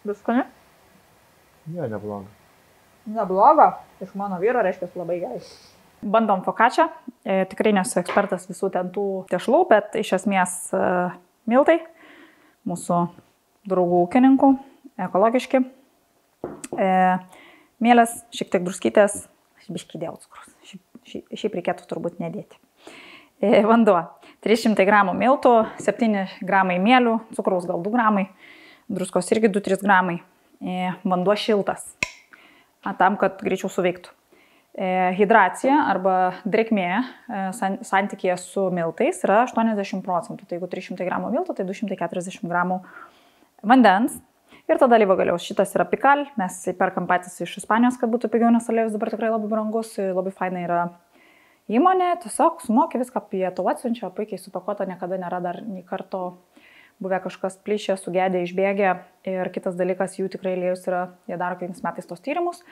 Viskani? Ne, nebloga. Nebloga. Iš mano vyro reiškia labai gerai. Bandom fokačią. Tikrai nesu ekspertas visų ten tų tešlų, bet iš esmės miltai. Mūsų draugų ūkininkų. Ekologiški. Mėlės, šiek tiek druskytės. Biškį dėjau cukrus. Šiaip reikėtų turbūt nedėti. Vanduo. 300 gramų miltų, 7 gramai mėlių, cukraus gal 2 gramai. Druskos irgi 2-3 gramai. Vanduo šiltas. Tam, kad greičiau suveiktų. Hidracija arba drėgmė santykėje su miltais yra 80%. Tai jeigu 300 gramų miltų, tai 240 gramų vandens. Ir tada alyvuogių. Šitas yra Pikal. Mes perkam patys iš Ispanijos, kad būtų pigiau, nes aliejus dabar tikrai labai brangus. Labai faina yra įmonė. Tiesiog sumoki viską, jie tau atsiunčia, puikiai supakuota, niekada nėra dar nei karto buvę kažkas plyšė, sugedė, išbėgė. Ir kitas dalykas, jų tikrai aliejus yra, jie daro kiekvienais metais tos tyrimus.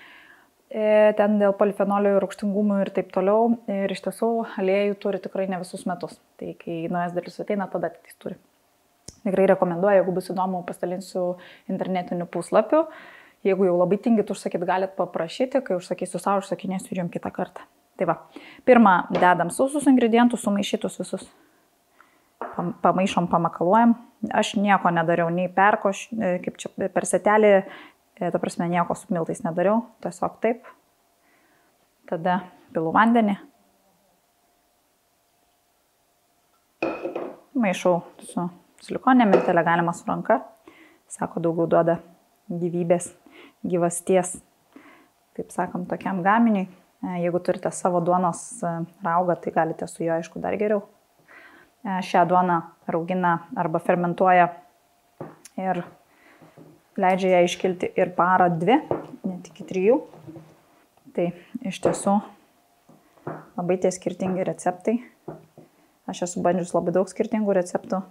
Ten dėl polifenolių, rūgštingumų ir taip toliau. Ir iš tiesų aliejų turi tikrai ne visus metus. Tai kai naujas dalis ateina, tada tik turi. Tikrai rekomenduoju, jeigu bus įdomu, pasidalinsiu internetiniu puslapiu. Jeigu jau labai tingit užsakyti, galit paprašyti, kai užsakysiu savo, užsakinėsiu ir jums kitą kartą. Tai va, pirmą dedam sausus ingredientus, sumaišytus visus. Pamaišom, pamakaluojam. Aš nieko nedariau, nei perkoš, kaip čia per setelį, ta prasme nieko su miltais nedariau, tiesiog taip. Tada pilu vandenį. Maišau su silikonė, miltelė galima su ranka. Sako, daugiau duoda gyvybės, gyvasties, taip sakom, tokiam gaminiui. Jeigu turite savo duonos raugą, tai galite su juo, aišku, dar geriau. Šią duoną raugina arba fermentuoja ir leidžia ją iškilti ir parą 2, net iki 3. Tai iš tiesų labai tie skirtingi receptai. Aš esu bandžius labai daug skirtingų receptų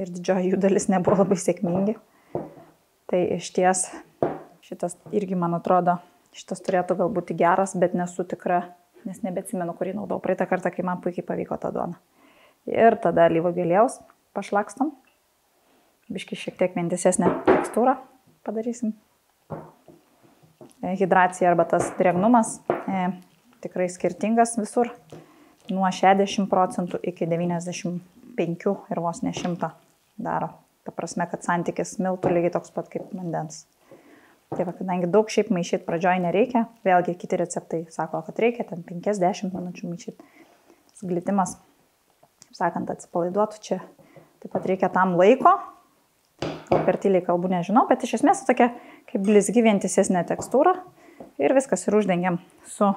ir didžioji jų dalis nebuvo labai sėkmingi. Tai iš ties šitas irgi, man atrodo, šitas turėtų gal būti geras, bet nesu tikra, nes nebeatsimenu, kurį naudojau praeitą kartą, kai man puikiai pavyko tą duoną. Ir tada alyvuogių aliejaus pašlakstom. Biškį šiek tiek vientisesnę tekstūrą padarysim. Hidracija arba tas drėgnumas tikrai skirtingas visur. Nuo 60% iki 95 ir vos ne 100 daro. Ta prasme, kad santykis miltų lygiai toks pat kaip vandens. Tai va, kadangi daug šiaip maišyti pradžioj nereikia, vėlgi kiti receptai sako, kad reikia ten 5-10 minučių maišyti. Glitimas, kaip sakant, atsipalaiduotų čia. Taip pat reikia tam laiko. Gal per tyliai kalbų nežinau, bet iš esmės tokia kaip blizgi vientisesnė tekstūra. Ir viskas ir uždengiam su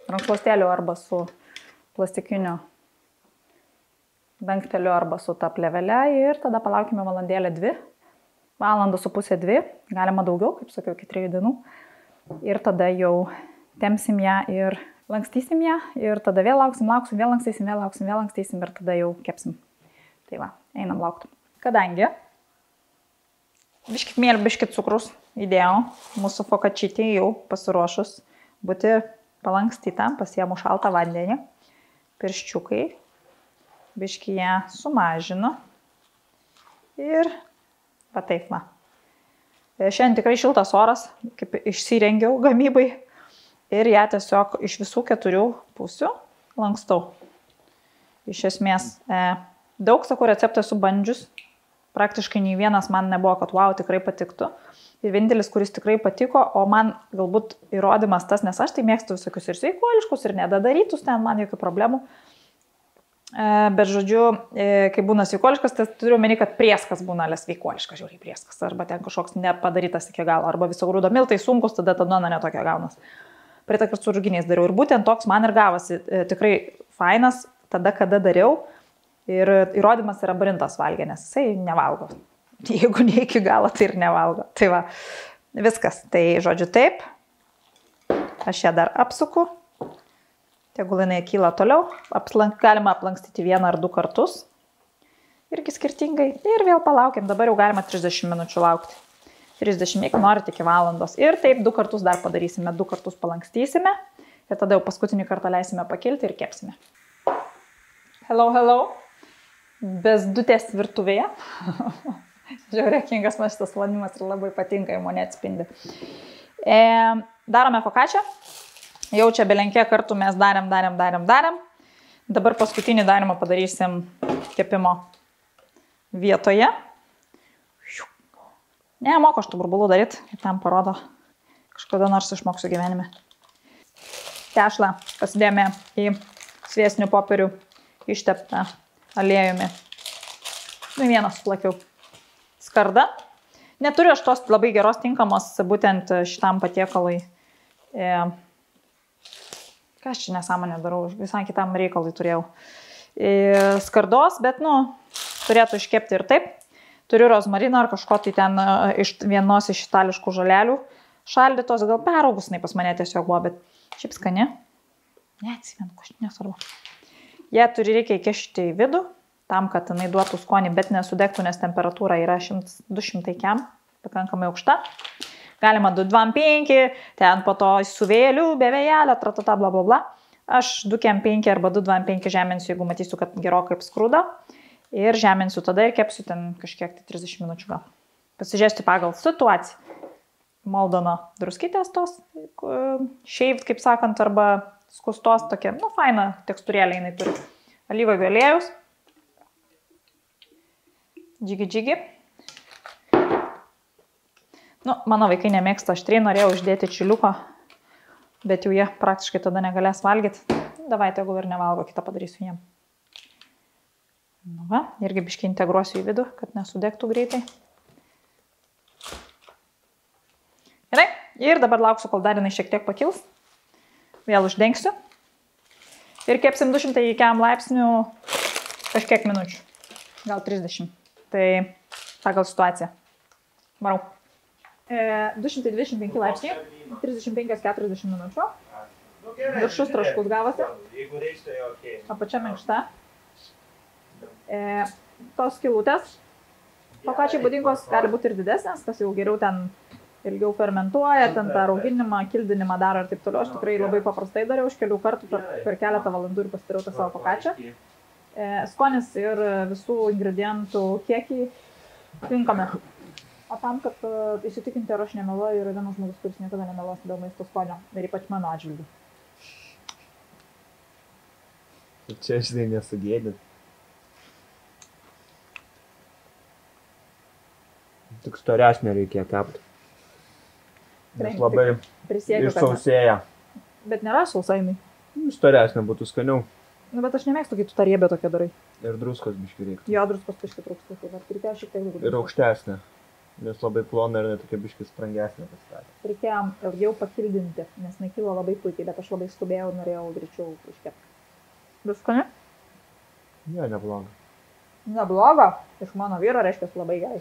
rankšluostėliu arba su plastikiniu dangteliu arba su ta plėvele. Ir tada palaukime valandėlę 2. Valandą su pusė 2. Galima daugiau, kaip sakiau, iki 3 dienų. Ir tada jau tempsim ją ir lankstysim ją. Ir tada vėl lauksim, vėl lankstysim, vėl lankstysim ir tada jau kepsim. Tai va, einam laukti. Kadangi biškit mėlį, biškit cukrus įdėjau, mūsų fokačytė jau pasiruošus būti palankstyta, pasiemu šaltą vandenį, pirščiukai, biškį ją sumažinu ir va taip va. Šiandien tikrai šiltas oras, kaip išsirengiau gamybai ir ją tiesiog iš visų 4 pusių lankstau. Iš esmės, daug, sakau, receptų esu bandžius. Praktiškai nei vienas man nebuvo, kad wow, tikrai patiktų. Ir vienintelis, kuris tikrai patiko, o man galbūt įrodymas tas, nes aš tai mėgstu visokius ir sveikuoliškus, ir nedadarytus, ten man jokių problemų. Bet žodžiu, kai būna sveikuoliškas, tai turiu meni, kad prieskas būna sveikuoliškas, žiūrėjai prieskas, arba ten kažkoks nepadarytas iki galo, arba viso grūdo miltai sunkus, tada ta duona netokia gaunas. Praeitą kartą su ruginiais dariau ir būtent toks man ir gavosi tikrai fainas tada, kada dariau. Ir įrodymas yra Brintos valgė, nes jisai nevalgo. Jeigu ne iki galo, tai ir nevalgo. Tai va, viskas. Tai žodžiu taip. Aš ją dar apsuku. Tegul jinai kyla toliau. Galima aplankstyti 1 ar 2 kartus. Irgi skirtingai. Ir vėl palaukiam. Dabar jau galima 30 minučių laukti. 30, jeigu norite, iki valandos. Ir taip 2 kartus dar padarysime. 2 kartus palankstysime. Ir tada jau paskutinį kartą leisime pakilti ir kepsime. Hello, hello. Bezdutės virtuvėje. Žiaurėkingas man šitas planimas ir labai patinka, įmonė atspindi. Darome fokačią. Jau čia belenkiek kartų mes darėm. Dabar paskutinį darimą padarysim kepimo vietoje. Ne, moku aš tų burbulų daryti, kaip tam parodo. Kažkada nors išmoksiu gyvenime. Tešlą pasidėjome į sviestinių popierių išteptą aliejumi. Vieną suplakiau. Skarda. Neturiu aš tos labai geros tinkamos būtent šitam patiekalui. Ką aš čia nesąmonę darau, visai kitam reikalui turėjau. Skardos, bet, turėtų iškepti ir taip. Turiu rozmariną ar kažko tai ten iš vienos iš itališkų žolelių šaldytos, gal peraugusnai pas mane tiesiog buvo, bet šiaip skani. Neatsimenu, nesvarbu. Jie reikia įkišti į vidų, tam, kad jinai duotų skonį, bet nesudegtų, nes temperatūra yra 200 kem, pakankamai aukšta. Galima 225, ten po to su vėliu, be vėjelio, tratata, bla bla bla. Aš 225 arba 225 žeminsiu, jeigu matysiu, kad gerokai apskrudo. Ir žeminsiu tada ir kepsiu ten kažkiek tai 30 minučių gal. Pasižiūrėsiu pagal situaciją. Maldano druskytės tos, shaved, kaip sakant, arba skustos tokia, faina tekstūrėlė jinai turi. Alyvuogių aliejus. Džigi. Mano vaikai nemėgsta aštriai, norėjau uždėti čiliuko, bet jau jie praktiškai tada negalės valgyti. Davai, jeigu ir nevalgo, kitą padarysiu jiem. Irgi biškai integruosiu į vidų, kad nesudegtų greitai. Gerai, ir dabar lauksiu, kol dar jinai šiek tiek pakils. Vėl uždengsiu. Ir kepsim 200 laipsnių kažkiek minučių. Gal 30. Tai pagal situaciją. Varau. 225 laipsnių, 35-40 minučių. Viršus traškus gavosi. Apačia minkšta. Tos skylutės, fokačiai būdingos gali būti ir didesnės, kas jau geriau ten ilgiau fermentuoja, ten tą rauginimą, kildinimą daro ir taip toliau. Aš tikrai labai paprastai dariau, už kelių kartų per keletą valandų ir pasidariau tą savo fokačią. Skonis ir visų ingredientų kiekiai tinkami. O tam, kad įsitikinti, ar aš nemeluoju, yra vienas žmogus, kuris niekada nemeluos dėl maisto skonio, ir ypač mano atžvilgiu. Čia, žinai, nesugėdit. Tik storesnė reikia kepti. Nes labai išsausėja. Bet nėra sausainai. Storesnė būtų skaniau. Bet aš nemėgstu, kai tu tą riebę tokia darai. Ir druskos biškį reiktų. Jo, druskos biškį trūksta. Reikėjo šiek tiek daugiau. Ir aukštesnė. Nes labai plona ir tokia biškį sprangesnė pasistatė. Reikėjo ilgiau pakildinti, nes nekilo labai puikiai, bet aš labai skubėjau ir norėjau greičiau iškepti. Viskani? Ne, nebloga. Nebloga. Iš mano vyro reiškia labai gerai.